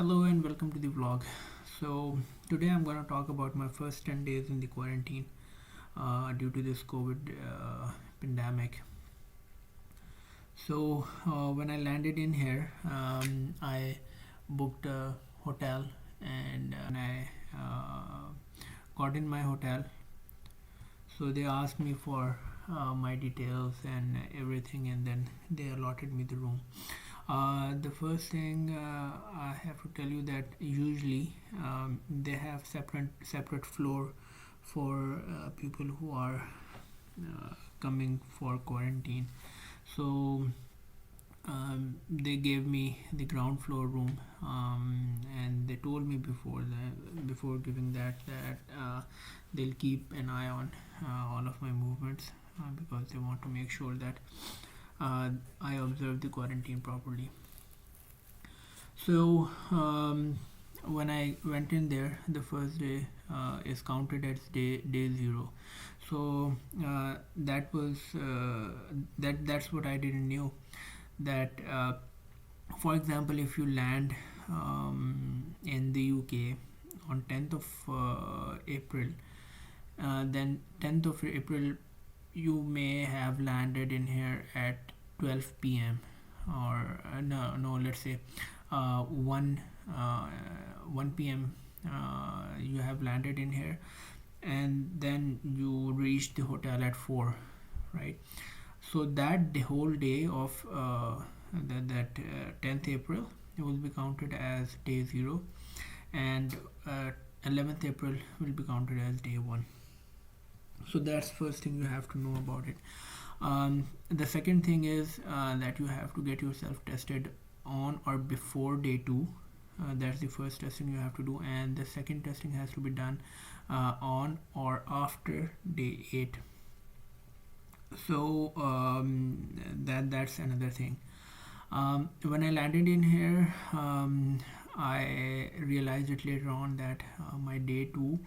Hello and welcome to the vlog. So today I'm gonna talk about my first 10 days in the quarantine due to this COVID pandemic. When I landed in here, I booked a hotel and I got in my hotel. So they asked me for my details and everything, and then they allotted me the room. The first thing I have to tell you that usually they have separate floor for people who are coming for quarantine. So they gave me the ground floor room, and they told me before giving that they'll keep an eye on all of my movements because they want to make sure that I observe the quarantine properly. So when I went in there, the first day is counted as day zero. So that's what I didn't know, that for example, if you land in the UK on 10th of April, then 10th of April you may have landed in here at 12 p.m. or no, let's say 1 1 p.m. You have landed in here, and then you reach the hotel at 4, right? So that the whole day of that 10th April will be counted as day 0, and 11th April will be counted as day 1. So that's first thing you have to know about it. The second thing is that you have to get yourself tested on or before day 2. That's the first testing you have to do, and the second testing has to be done on or after day 8. So that's another thing. When I landed in here, I realized it later on that my day 2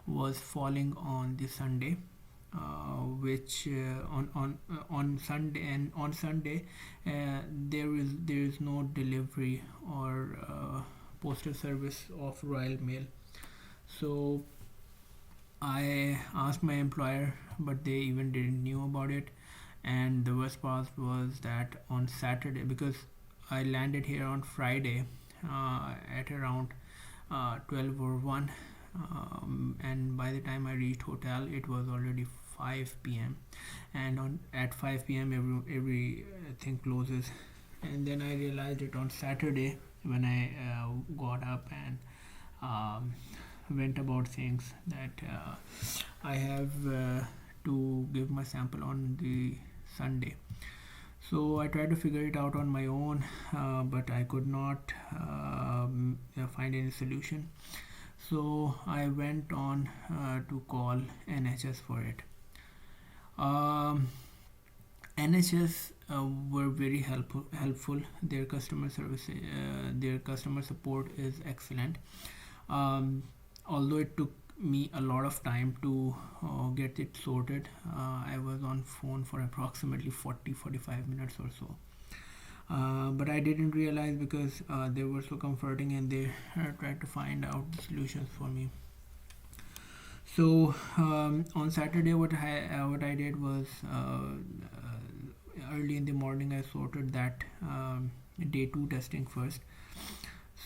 was falling on the Sunday, which on Sunday, and on Sunday there is no delivery or postal service of Royal Mail. So I asked my employer, but they even didn't knew about it. And the worst part was that on Saturday, because I landed here on Friday at around 12 or 1, and by the time I reached hotel, it was already 5 p.m. And on at 5 p.m. everything closes. And then I realized it on Saturday when I got up and um, went about things, that I have to give my sample on the Sunday. So I tried to figure it out on my own, but I could not find any solution. So I went on to call NHS for it. Um, NHS were very helpful. Their customer support is excellent. Um, Although it took me a lot of time to get it sorted, I was on phone for approximately 40-45 minutes or so. But I didn't realize because they were so comforting, and they tried to find out the solutions for me. So on Saturday, what I did was early in the morning I sorted that day 2 testing first.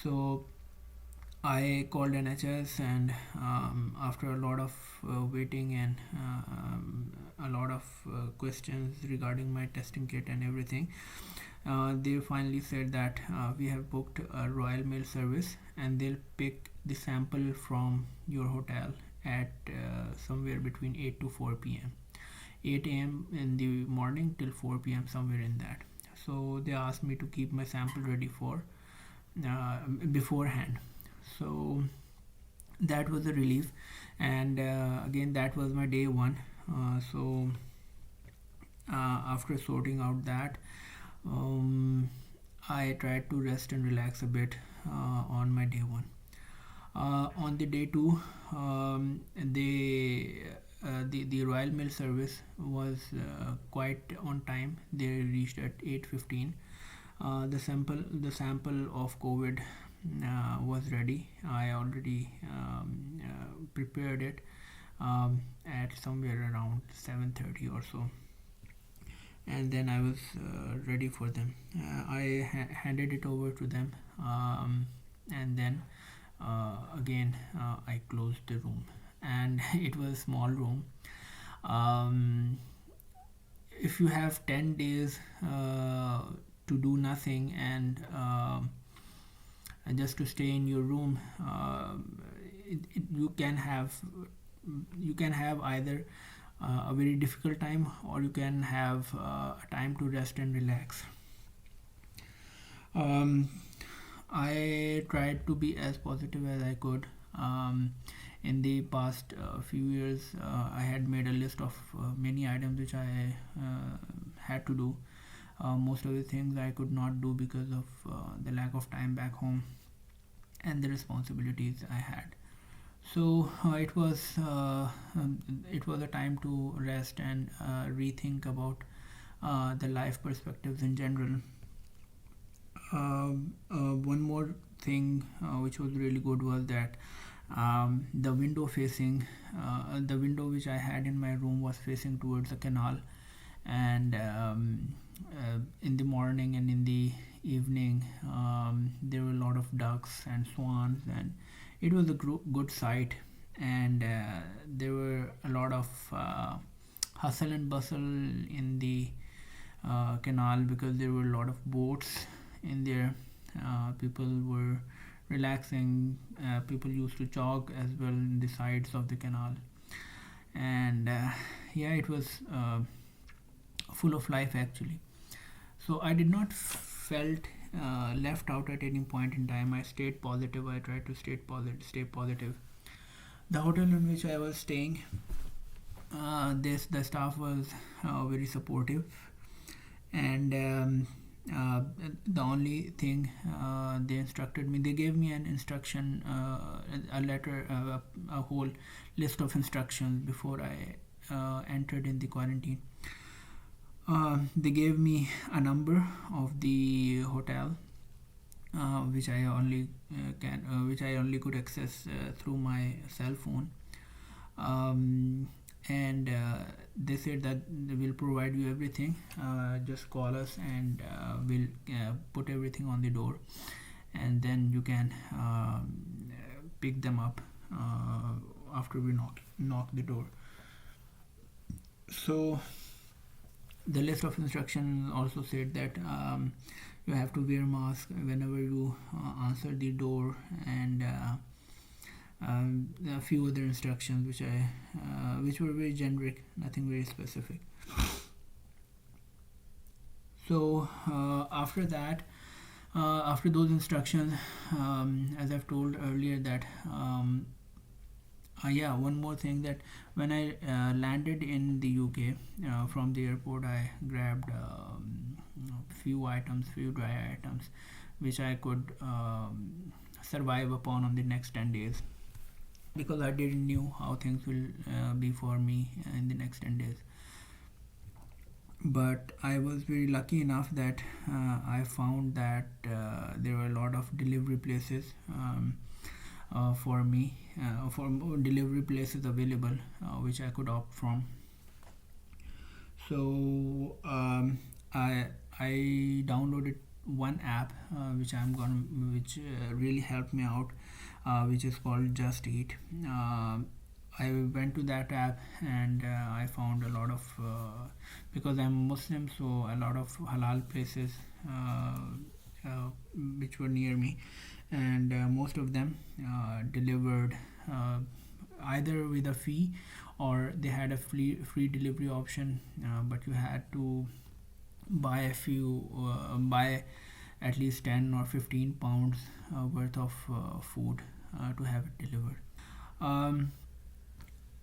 So I called NHS, and after a lot of waiting and a lot of questions regarding my testing kit and everything, they finally said that we have booked a Royal Mail service, and they'll pick the sample from your hotel at somewhere between 8 to 4 p.m. 8 a.m. in the morning till 4 p.m., somewhere in that. So they asked me to keep my sample ready for beforehand. So that was a relief, and again, that was my day 1. So after sorting out that, um, I tried to rest and relax a bit on my day 1. On the day 2, the Royal Mail service was quite on time. They reached at 8:15. The sample of COVID was ready. I already prepared it at somewhere around 7:30 or so, and then I was ready for them. I handed it over to them, and then again I closed the room, and it was a small room. Um, if you have 10 days to do nothing and just to stay in your room, you can have either a very difficult time, or you can have a time to rest and relax. um, I tried to be as positive as I could. In the past few years, I had made a list of many items which I had to do. Most of the things I could not do because of the lack of time back home and the responsibilities I had. So it was a time to rest and rethink about the life perspectives in general. One more thing which was really good was that the window which I had in my room was facing towards the canal, and in the morning and in the evening there were a lot of ducks and swans, and it was a good sight. And there were a lot of hustle and bustle in the canal, because there were a lot of boats in there. People were relaxing. People used to jog as well in the sides of the canal, and yeah, it was full of life actually. So I did not felt left out at any point in time. I stayed positive. I tried to stay positive. The hotel in which I was staying, the staff was very supportive, and uh, the only thing they instructed me, they gave me an instruction, a letter, a whole list of instructions before I entered in the quarantine. They gave me a number of the hotel, which I only could access through my cell phone. And they said that they will provide you everything. Just call us, and we'll put everything on the door, and then you can pick them up after we knock the door. So the list of instructions also said that you have to wear mask whenever you answer the door, and a few other instructions which were very generic, nothing very specific. So after that, after those instructions, as I've told earlier, that yeah, one more thing, that when I landed in the UK, from the airport, I grabbed few dry items, which I could survive upon on the next 10 days, because I didn't knew how things will be for me in the next 10 days. But I was very lucky enough that I found that there were a lot of delivery places for me, for delivery places available, which I could opt from. So I downloaded one app which really helped me out, which is called Just Eat. I went to that app, and I found a lot of, because I'm Muslim, so a lot of halal places uh, which were near me, and most of them delivered either with a fee, or they had a free delivery option, but you had to buy at least 10 or 15 pounds worth of food to have it delivered. um,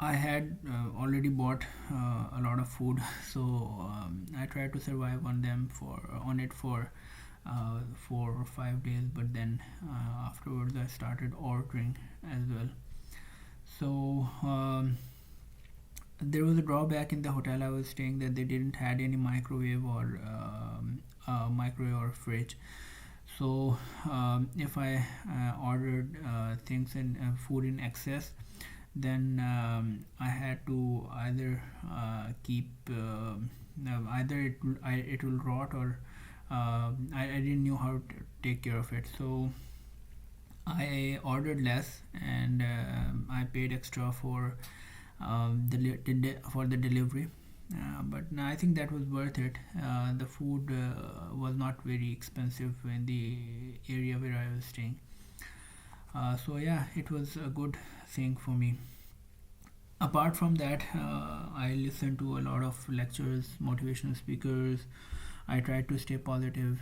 I had already bought a lot of food, so I tried to survive on it for 4 or 5 days. But then afterwards, I started ordering as well. So there was a drawback in the hotel I was staying, that they didn't had any microwave or fridge. So if I ordered things in food in excess, then I had to either keep either it will rot, or I didn't know how to take care of it. So I ordered less, and I paid extra for for the delivery. But no, I think that was worth it. The food was not very expensive in the area where I was staying. So yeah, it was a good thing for me. Apart from that, I listen to a lot of lectures, motivational speakers. I try to stay positive,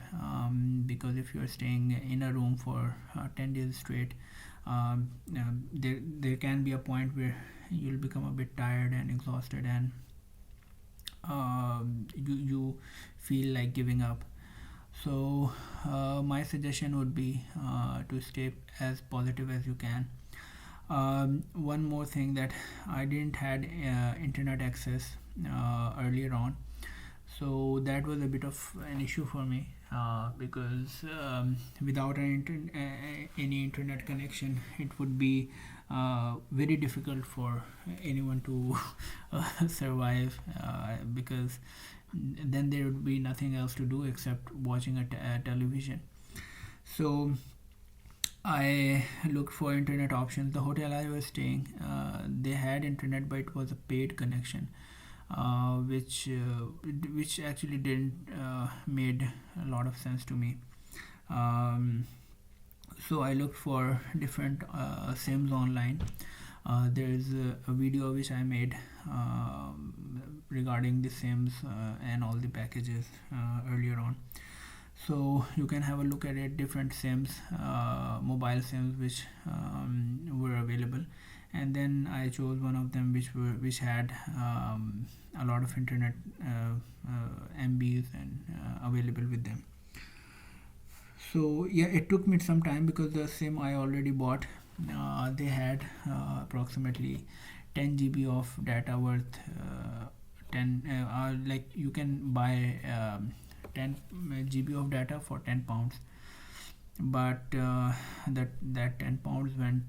because if you're staying in a room for 10 days straight, there can be a point where you'll become a bit tired and exhausted, and you feel like giving up. So my suggestion would be to stay as positive as you can. One more thing, that I didn't had internet access earlier on, so that was a bit of an issue for me, because without any internet connection, it would be very difficult for anyone to survive, because then there would be nothing else to do except watching a television. So I looked for internet options. The hotel I was staying, they had internet, but it was a paid connection, which actually didn't made a lot of sense to me. Um, so I looked for different sims online. There is a video which I made regarding the sims and all the packages earlier on. So you can have a look at it, different sims, mobile sims which were available, and then I chose one of them which had a lot of internet mbs and available with them. So yeah, it took me some time because the sim I already bought, they had approximately 10 GB of data worth 10 like you can buy 10 GB of data for £10, but that £10 went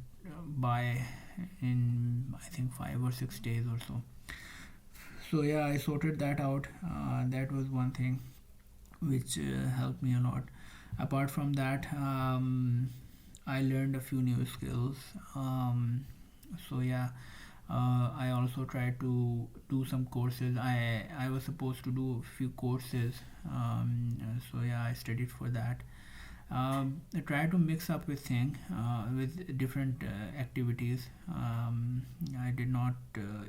by in, I think, 5 or 6 days or so. So yeah, I sorted that out. That was one thing which helped me a lot. Apart from that, I learned a few new skills. So yeah, I also tried to do some courses. I was supposed to do a few courses. So yeah, I studied for that. I try to mix up with different activities. I did not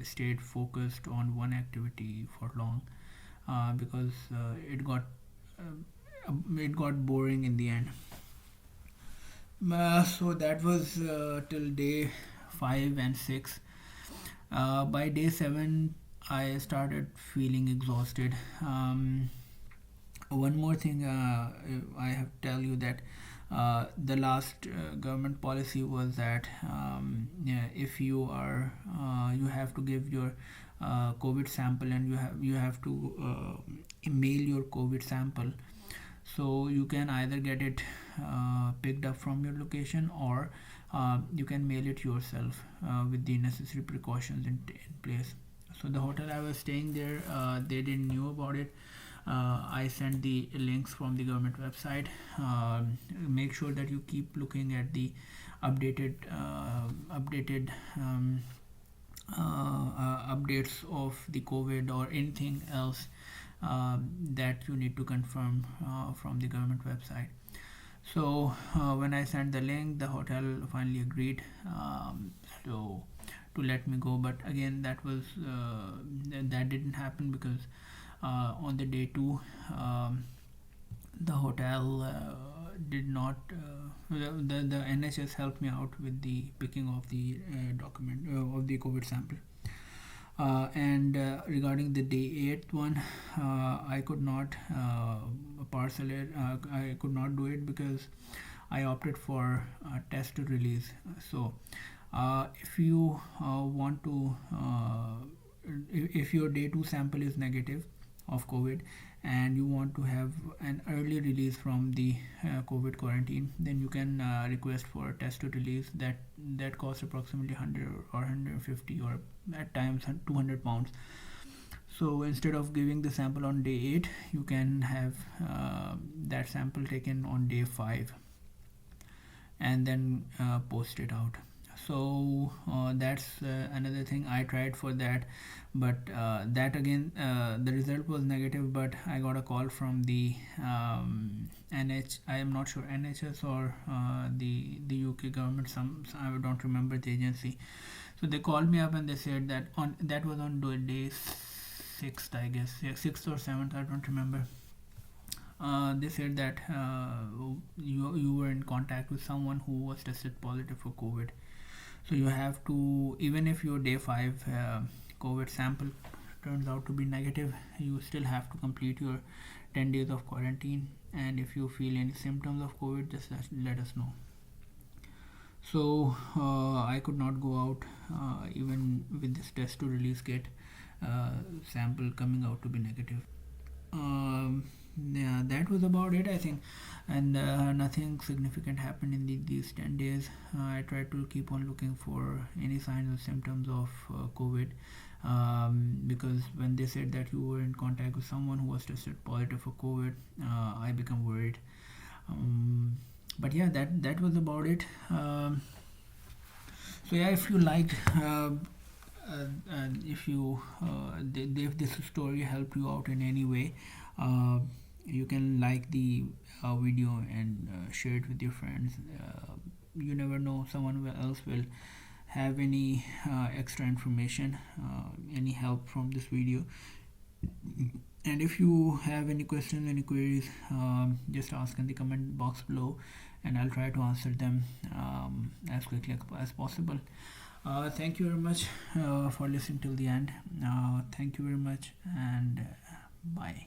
stayed focused on one activity for long, because it got boring in the end. So that was till day 5 and 6. By day 7, I started feeling exhausted. One more thing, I have to tell you that the last government policy was that, yeah, if you have to give your COVID sample, and you have to mail your COVID sample. So you can either get it picked up from your location, or you can mail it yourself with the necessary precautions in place. So the hotel I was staying there, they didn't knew about it. I sent the links from the government website. Make sure that you keep looking at the updated updates of the COVID or anything else that you need to confirm from the government website. So when I sent the link, the hotel finally agreed, so to let me go. But again, that didn't happen, because on the day 2, the hotel did not the NHS helped me out with the picking of the document of the COVID sample. And regarding the day 8th one, I could not parcel it. I could not do it because I opted for test to release. So if you want to if your day 2 sample is negative of COVID, and you want to have an early release from the COVID quarantine, then you can request for a test to release that costs approximately 100 or 150 or at times 200 pounds. So instead of giving the sample on day 8, you can have that sample taken on day 5 and then post it out. So that's another thing I tried for that, but that again, the result was negative, but I got a call from the I am not sure, NHS or the UK government, I don't remember the agency. So they called me up and they said that that was on day 6th, I guess. Yeah, 6th or 7th, I don't remember. They said that you were in contact with someone who was tested positive for COVID. So you have to, even if your day 5 COVID sample turns out to be negative, you still have to complete your 10 days of quarantine. And if you feel any symptoms of COVID, just let us know. So I could not go out even with this test to release kit sample coming out to be negative. Yeah, that was about it, I think, and nothing significant happened in these 10 days. I tried to keep on looking for any signs or symptoms of COVID, because when they said that you were in contact with someone who was tested positive for COVID, I become worried. But yeah, that was about it. So yeah, if you liked if you if this story helped you out in any way, uh, you can like the video and share it with your friends. You never know, someone else will have any extra information, any help from this video. And if you have any questions, any queries, just ask in the comment box below, and I'll try to answer them as quickly as possible. Thank you very much for listening till the end. Thank you very much, and bye.